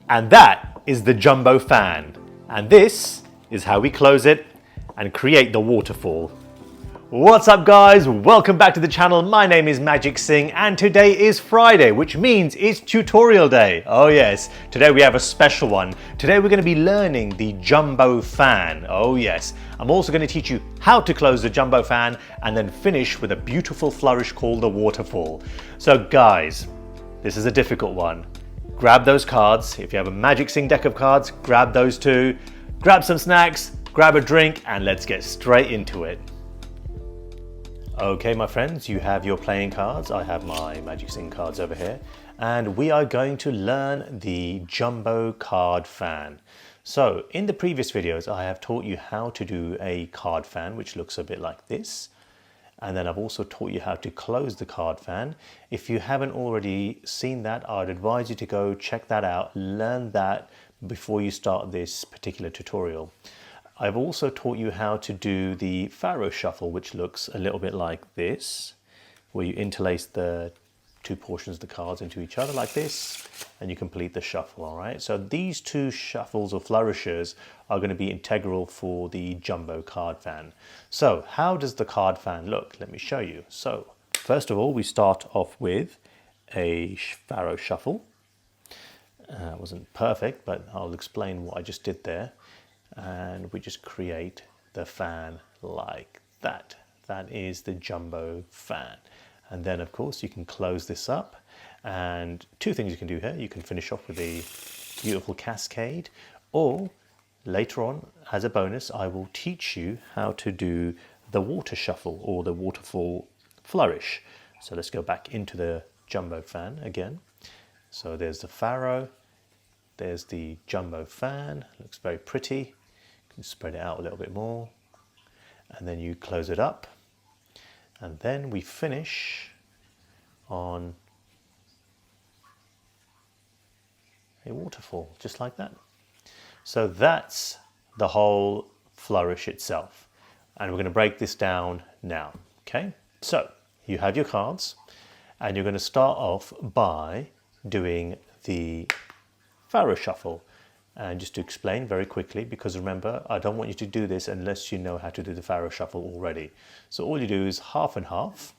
And that is the jumbo fan. And this is how we close it and create the waterfall. What's up guys, welcome back to the channel. My name is Magic Singh and today is Friday, which means it's tutorial day. Oh yes, today we have a special one. Today we're going to be learning the jumbo fan. Oh yes, I'm also going to teach you how to close the jumbo fan and then finish with a beautiful flourish called the waterfall. So guys, this is a difficult one. Grab those cards. If you have a Magic Singh deck of cards, grab those too. Grab some snacks, grab a drink, and let's get straight into it. Okay, my friends, you have your playing cards. I have my Magic Singh cards over here. And we are going to learn the jumbo card fan. So, in the previous videos, I have taught you how to do a card fan, which looks a bit like this. And then I've also taught you how to close the card fan. If you haven't already seen that, I'd advise you to go check that out, learn that before you start this particular tutorial. I've also taught you how to do the Faro Shuffle, which looks a little bit like this, where you interlace the two portions of the cards into each other like this, and you complete the shuffle, all right? So these two shuffles or flourishes are going to be integral for the jumbo card fan. So how does the card fan look? Let me show you. So first of all, we start off with a Faro Shuffle. It wasn't perfect, but I'll explain what I just did there. And we just create the fan like that. That is the jumbo fan. And then of course you can close this up, and two things you can do here. You can finish off with a beautiful cascade, or later on as a bonus I will teach you how to do the water shuffle or the waterfall flourish. So let's go back into the jumbo fan again. So there's the Faro, there's the jumbo fan, looks very pretty. You spread it out a little bit more, and then you close it up, and then we finish on a waterfall, just like that. So that's the whole flourish itself, and we're going to break this down now. Okay, so you have your cards, and you're going to start off by doing the Faro Shuffle. And just to explain very quickly, because remember, I don't want you to do this unless you know how to do the Faro Shuffle already. So all you do is half and half,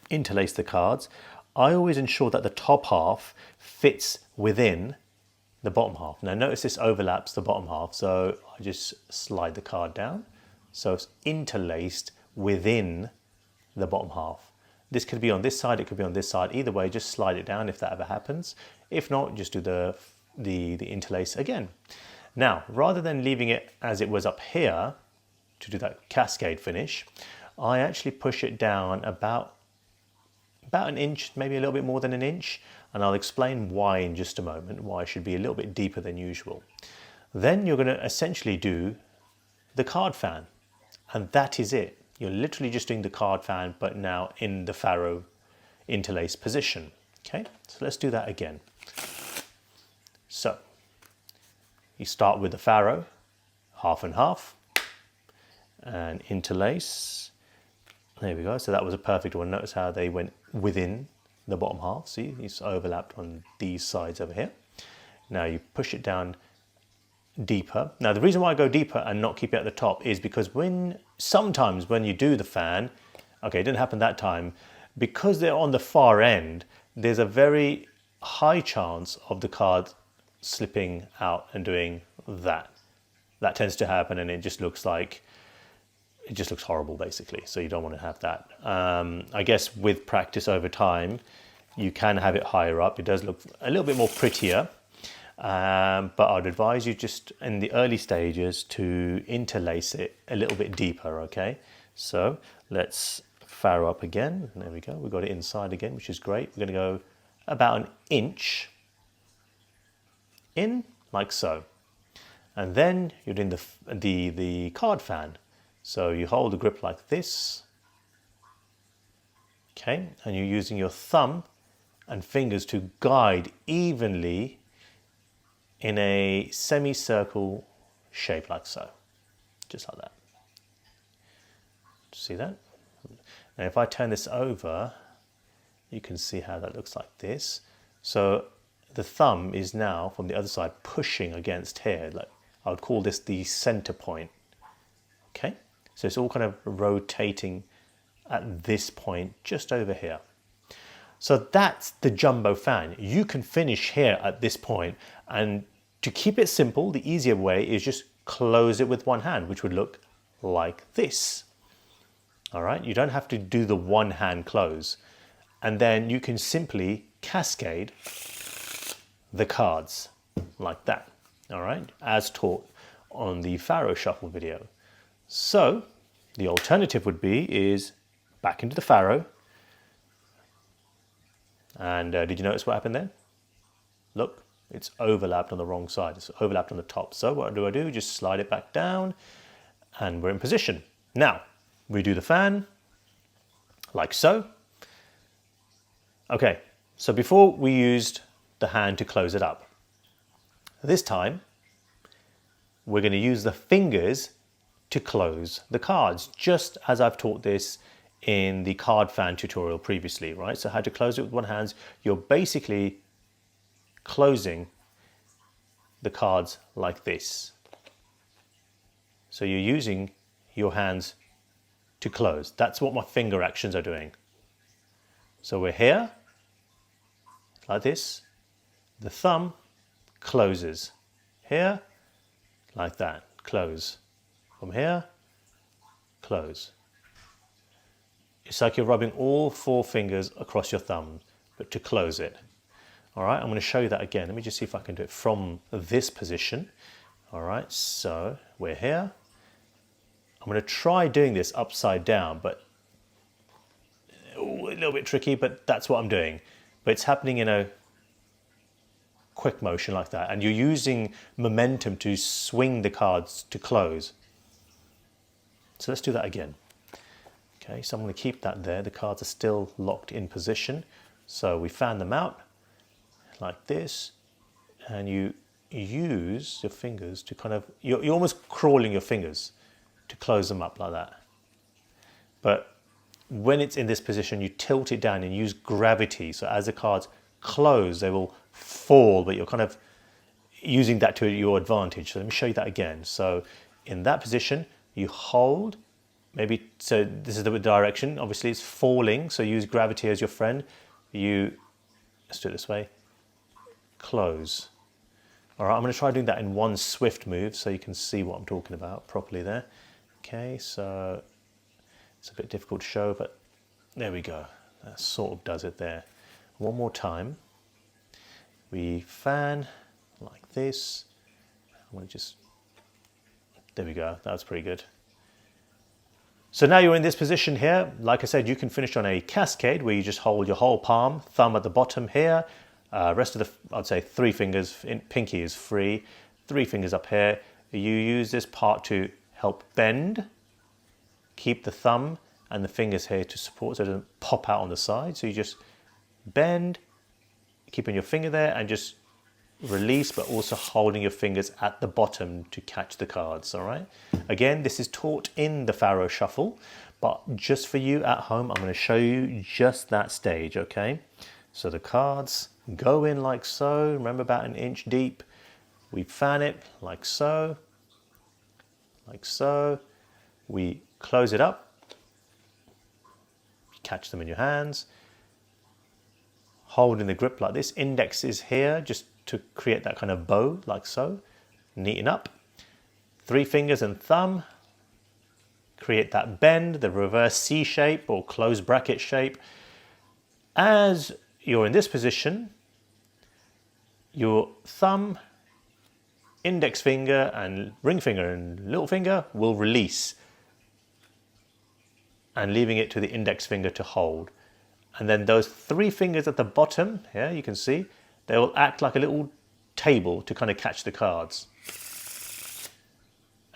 interlace the cards. I always ensure that the top half fits within the bottom half. Now notice this overlaps the bottom half, so I just slide the card down. So it's interlaced within the bottom half. This could be on this side, it could be on this side. Either way, just slide it down if that ever happens. If not, just do the interlace again. Now, rather than leaving it as it was up here to do that cascade finish, I actually push it down about an inch, maybe a little bit more than an inch, and I'll explain why in just a moment, why it should be a little bit deeper than usual. Then you're going to essentially do the card fan, and that is it. You're literally just doing the card fan, but now in the Faro interlace position. Okay, so let's do that again. So you start with the Faro, half and half, and interlace. There we go. So that was a perfect one. Notice how they went within the bottom half. See, it's overlapped on these sides over here. Now you push it down deeper. Now the reason why I go deeper and not keep it at the top is because sometimes when you do the fan, okay, it didn't happen that time, because they're on the far end, there's a very high chance of the card slipping out and doing that. That tends to happen, and it just looks horrible basically, so you don't want to have that. I guess with practice over time you can have it higher up. It does look a little bit more prettier, but I'd advise you just in the early stages to interlace it a little bit deeper. Okay, so let's Faro up again. There we go, we got it inside again, which is great. We're going to go about an inch in, like so, and then you're doing the card fan. So you hold the grip like this, okay, and you're using your thumb and fingers to guide evenly in a semicircle shape like so, just like that. See that? And if I turn this over, you can see how that looks like this. So the thumb is now from the other side pushing against here. Like I would call this the center point. Okay, so it's all kind of rotating at this point just over here. So that's the jumbo fan. You can finish here at this point, and to keep it simple, the easier way is just close it with one hand, which would look like this. All right, you don't have to do the one hand close. And then you can simply cascade the cards like that, all right, as taught on the Faro Shuffle video. So the alternative would be is back into the Faro. And did you notice what happened there? Look, it's overlapped on the wrong side. It's overlapped on the top. So what do? Just slide it back down and we're in position. Now, we do the fan like so. Okay, so before we used the hand to close it up. This time, we're going to use the fingers to close the cards, just as I've taught this in the card fan tutorial previously, right? So how to close it with one hand. You're basically closing the cards like this. So you're using your hands to close. That's what my finger actions are doing. So we're here, like this. The thumb closes. Here, like that, close. From here, close. It's like you're rubbing all 4 fingers across your thumb, but to close it. All right, I'm going to show you that again. Let me just see if I can do it from this position. All right, so we're here. I'm going to try doing this upside down, but a little bit tricky, but that's what I'm doing. But it's happening in a quick motion like that, and you're using momentum to swing the cards to close. So let's do that again. Okay, so I'm going to keep that there. The cards are still locked in position. So we fan them out like this, and you use your fingers to kind of, you're almost crawling your fingers to close them up like that. But when it's in this position, you tilt it down and use gravity. So as the cards close, they will fall, but you're kind of using that to your advantage. So let me show you that again. So in that position, you hold, maybe, so this is the direction, obviously it's falling, so use gravity as your friend. Let's do it this way, close. All right, I'm going to try doing that in one swift move so you can see what I'm talking about properly there. Okay, so it's a bit difficult to show, but there we go. That sort of does it there. One more time. We fan like this. I'm going to just, there we go, that was pretty good. So now you're in this position here. Like I said, you can finish on a cascade where you just hold your whole palm, thumb at the bottom here. Rest of the, I'd say 3 fingers, pinky is free, 3 fingers up here. You use this part to help bend, keep the thumb and the fingers here to support so it doesn't pop out on the side. So you just bend, keeping your finger there and just release, but also holding your fingers at the bottom to catch the cards, all right? Again, this is taught in the Faro Shuffle, but just for you at home, I'm going to show you just that stage, okay? So the cards go in like so, remember about an inch deep. We fan it like so, like so. We close it up, catch them in your hands, hold in the grip like this. Index is here just to create that kind of bow like so. Neaten up. 3 fingers and thumb. Create that bend, the reverse C shape or closed bracket shape. As you're in this position, your thumb, index finger and ring finger and little finger will release, and leaving it to the index finger to hold. And then those 3 fingers at the bottom, here you can see, they will act like a little table to kind of catch the cards.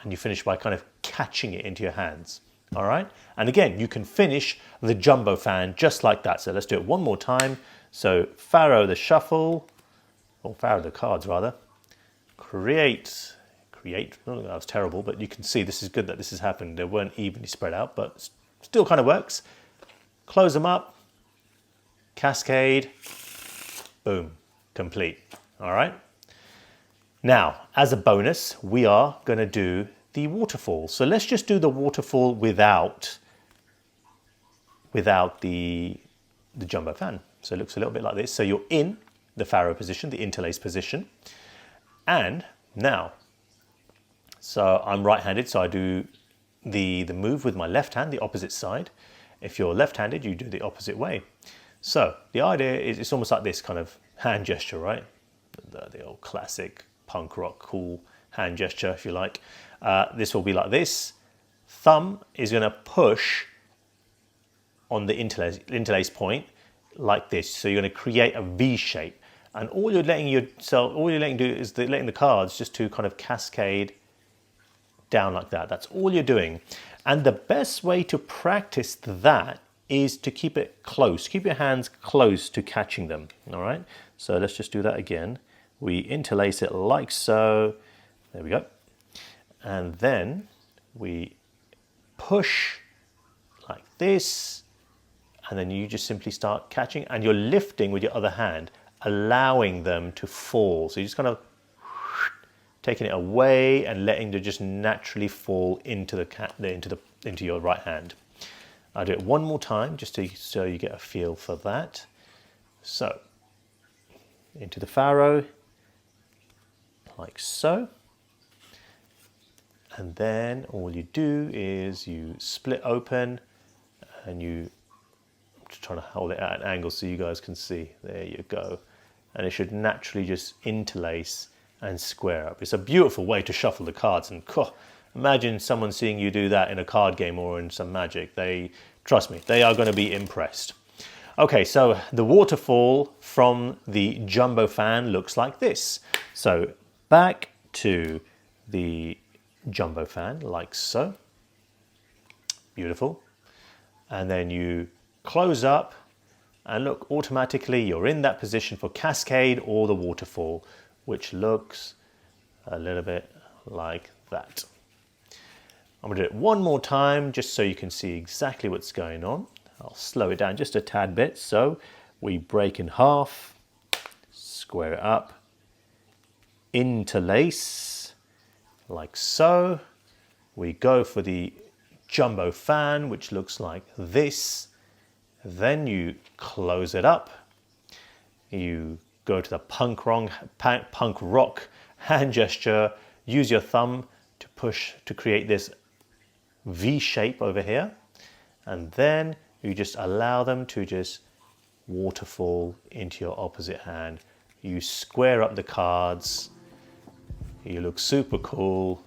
And you finish by kind of catching it into your hands. All right? And again, you can finish the jumbo fan just like that. So let's do it one more time. So Faro the shuffle, or Faro the cards rather. Create, oh, that was terrible, but you can see this is good that this has happened. They weren't evenly spread out, but still kind of works. Close them up, cascade, boom. complete. All right. Now, as a bonus, we are going to do the waterfall. So let's just do the waterfall without the jumbo fan. So it looks a little bit like this. So you're in the Faro position, the interlace position. And now, so I'm right-handed, so I do the move with my left hand, the opposite side. If you're left-handed, you do the opposite way. So the idea is it's almost like this kind of hand gesture, right? The old classic punk rock cool hand gesture, if you like. This will be like this. Thumb is going to push on the interlace point like this. So you're going to create a V shape. And all you're letting do is letting the cards just to kind of cascade down like that. That's all you're doing. And the best way to practice that is to keep it close. Keep your hands close to catching them. All right. So let's just do that again. We interlace it like so. There we go. And then we push like this. And then you just simply start catching, and you're lifting with your other hand, allowing them to fall. So you're just kind of taking it away and letting them just naturally fall into your right hand. I'll do it one more time just so you get a feel for that. So into the Faro, like so. And then all you do is you split open, and I'm just trying to hold it at an angle so you guys can see. There you go. And it should naturally just interlace and square up. It's a beautiful way to shuffle the cards, and imagine someone seeing you do that in a card game or in some Magic. Trust me, they are going to be impressed. Okay, so the waterfall from the jumbo fan looks like this. So back to the jumbo fan, like so. Beautiful. And then you close up, and look, automatically you're in that position for Cascade or the waterfall, which looks a little bit like that. I'm going to do it one more time just so you can see exactly what's going on. I'll slow it down just a tad bit. So we break in half, square it up, interlace, like so. We go for the jumbo fan, which looks like this. Then you close it up. You go to the punk rock hand gesture. Use your thumb to push to create this V shape over here. And then you just allow them to just waterfall into your opposite hand. You square up the cards. You look super cool.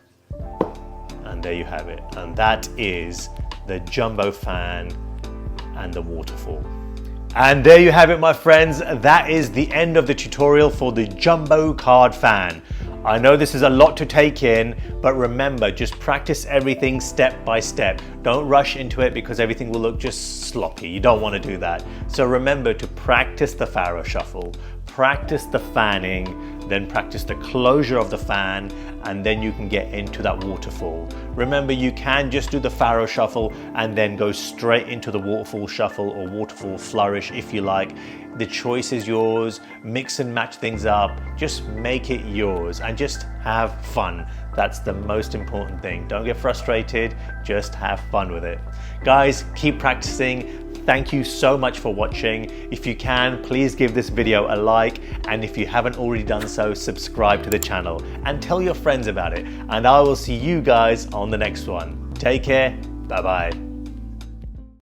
And there you have it. And that is the jumbo fan and the waterfall. And there you have it, my friends. That is the end of the tutorial for the jumbo card fan. I know this is a lot to take in, but remember, just practice everything step by step. Don't rush into it because everything will look just sloppy. You don't want to do that. So remember to practice the Faro Shuffle, practice the fanning, then practice the closure of the fan, and then you can get into that waterfall. Remember, you can just do the Faro Shuffle and then go straight into the Waterfall Shuffle or Waterfall Flourish if you like. The choice is yours. Mix and match things up. Just make it yours and just have fun. That's the most important thing. Don't get frustrated, just have fun with it. Guys, keep practicing. Thank you so much for watching. If you can, please give this video a like, and if you haven't already done so, subscribe to the channel and tell your friends about it. And I will see you guys on the next one. Take care. Bye-bye.